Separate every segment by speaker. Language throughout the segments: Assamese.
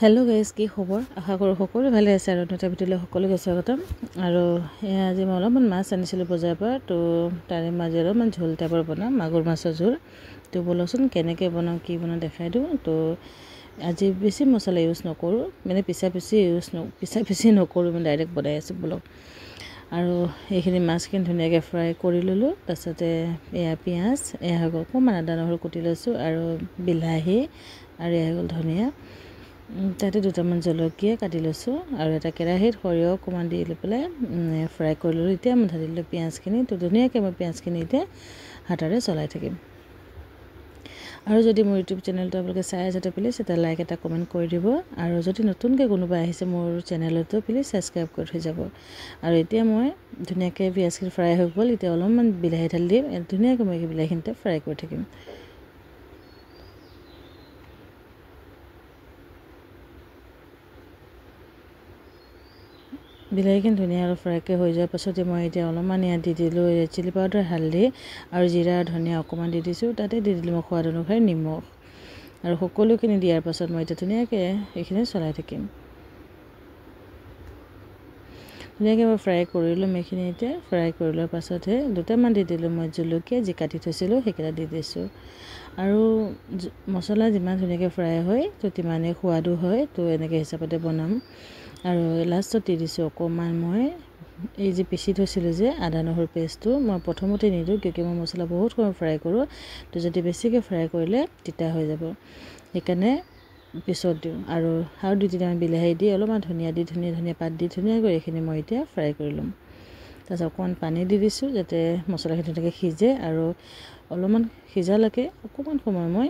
Speaker 1: হেল্ল' গাইজ, কি খবৰ? আশা কৰোঁ সকলোৱে ভালে আছে আৰু নতুন ভিডিঅ'লৈ সকলোকে স্বাগতম। আৰু আজি মই অলপমান মাছ আনিছিলোঁ বজাৰৰ পৰা, তো তাৰে মাজে অলপমান ঝোল টাইপৰ বনাম, মাগুৰ মাছৰ ঝোল। তো ব'লকচোন কেনেকৈ বনাওঁ কি বনাওঁ দেখাই দিওঁ। তো আজি বেছি মছলা ইউজ নকৰোঁ, মানে পিছা পিছি নকৰোঁ, মানে ডাইৰেক্ট বনাই আছোঁ ব'লক। আৰু এইখিনি মাছখিনি ধুনীয়াকৈ ফ্ৰাই কৰি ল'লোঁ। তাৰপিছতে এয়া পিঁয়াজ, এয়া হৈ গ'ল অকণমান আদা নহৰু কুটি লৈছোঁ, আৰু বিলাহী, আৰু এয়া হৈ গ'ল ধনিয়া। তাতে দুটামান জলকীয়া কাটি লৈছোঁ, আৰু এটা কেৰাহীত সৰিয়হ অকণমান দি লৈ পেলাই ফ্ৰাই কৰি ল'লোঁ। এতিয়া মই ঢালি দিলোঁ পিঁয়াজখিনি। তো ধুনীয়াকৈ মই পিঁয়াজখিনি এতিয়া হাতেৰে চলাই থাকিম। আৰু যদি মোৰ ইউটিউব চেনেলটো আপোনালোকে চাই আছে তো প্লিজ এটা লাইক এটা কমেণ্ট কৰি দিব, আৰু যদি নতুনকৈ কোনোবা আহিছে মোৰ চেনেলতো প্লিজ ছাবস্ক্ৰাইব কৰি থৈ যাব। আৰু এতিয়া মই ধুনীয়াকৈ পিঁয়াজখিনি ফ্ৰাই হৈ গ'ল। এতিয়া অলপমান বিলাহী ঢালি দিম, ধুনীয়াকৈ মই বিলাহীখিনিতে ফ্ৰাই কৰি থাকিম। বিলাহীখিনি ধুনীয়াকৈ ফ্ৰাইকৈ হৈ যোৱাৰ পাছতে মই এতিয়া অলপমান ইয়াত দি দিলোঁ ৰেড চিলি পাউডাৰ, হালধি আৰু জিৰা ধনিয়া অকণমান দি দিছোঁ। তাতে দি দিলোঁ মই সোৱাদ অনুসৰি নিমখ, আৰু সকলোখিনি দিয়াৰ পাছত মই এতিয়া ধুনীয়াকৈ এইখিনি চলাই থাকিম। ধুনীয়াকৈ মই ফ্ৰাই কৰি ল'ম এইখিনি। এতিয়া ফ্ৰাই কৰি লোৱাৰ পাছতহে দুটামান দি দিলোঁ মই জলকীয়া, যি কাটি থৈছিলোঁ সেইকেইটা দি দিছোঁ। আৰু মছলা যিমান ধুনীয়াকৈ ফ্ৰাই হয় তো তিমানেই সোৱাদো হয়। তো এনেকৈ হিচাপতে বনাম। আৰু লাষ্টত দি দিছোঁ অকণমান মই এই যে পিচি থৈছিলোঁ যে আদা নহৰু পেষ্টটো, মই প্ৰথমতে নিদিওঁ কিয়কি মই মছলা বহুত সময় ফ্ৰাই কৰোঁ। তো যদি বেছিকৈ ফ্ৰাই কৰিলে তিতা হৈ যাব, সেইকাৰণে পিছত দিওঁ। আৰু দুই তিনিটামান বিলাহী দি অলপমান ধনিয়া দি ধনিয়া পাত দি ধুনীয়াকৈ এইখিনি মই এতিয়া ফ্ৰাই কৰি ল'ম। তাৰপিছত অকণমান পানী দি দিছোঁ যাতে মছলাখিনি ধুনীয়াকৈ সিজে, আৰু অলপমান সিজালৈকে অকণমান সময় মই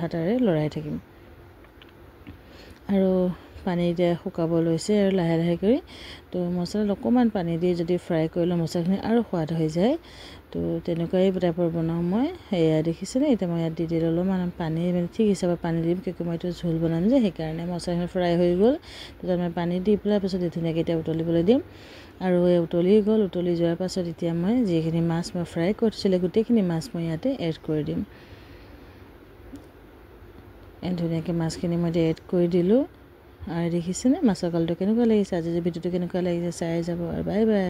Speaker 1: হাতেৰে লৰাই থাকিম। আৰু পানী এতিয়া শুকাব লৈছে, আৰু লাহে লাহে কৰি তো মছলাত অকণমান পানী দি যদি ফ্ৰাই কৰি লওঁ মছলাখিনি আৰু সোৱাদ হৈ যায়। তো তেনেকুৱাই টাইপৰ বনাওঁ মই। এয়া দেখিছেনে? এতিয়া মই ইয়াত দি দিলোঁ অলপমান পানী, মানে ঠিক হিচাপে পানী দিম কিয়কি মই এইটো ঝোল বনাম যে, সেইকাৰণে মছলাখিনি ফ্ৰাই হৈ গ'ল। তাৰপিছত মই পানী দি পেলাই পিছত ধুনীয়াকৈ এতিয়া উতলিবলৈ দিম। আৰু এই উতলি গ'ল, উতলি যোৱাৰ পাছত এতিয়া মই যিখিনি মাছ মই ফ্ৰাই কৰি থৈছিলোঁ গোটেইখিনি মাছ মই ইয়াতে এড কৰি দিম। ধুনীয়াকৈ মাছখিনি মই এতিয়া এড কৰি দিলোঁ। আৰু দেখিছেনে মাছৰ কালাৰটো কেনেকুৱা লাগিছে? আজি ভিডিঅ'টো কেনেকুৱা লাগিছে চাই যাব, আৰু বাই বাই।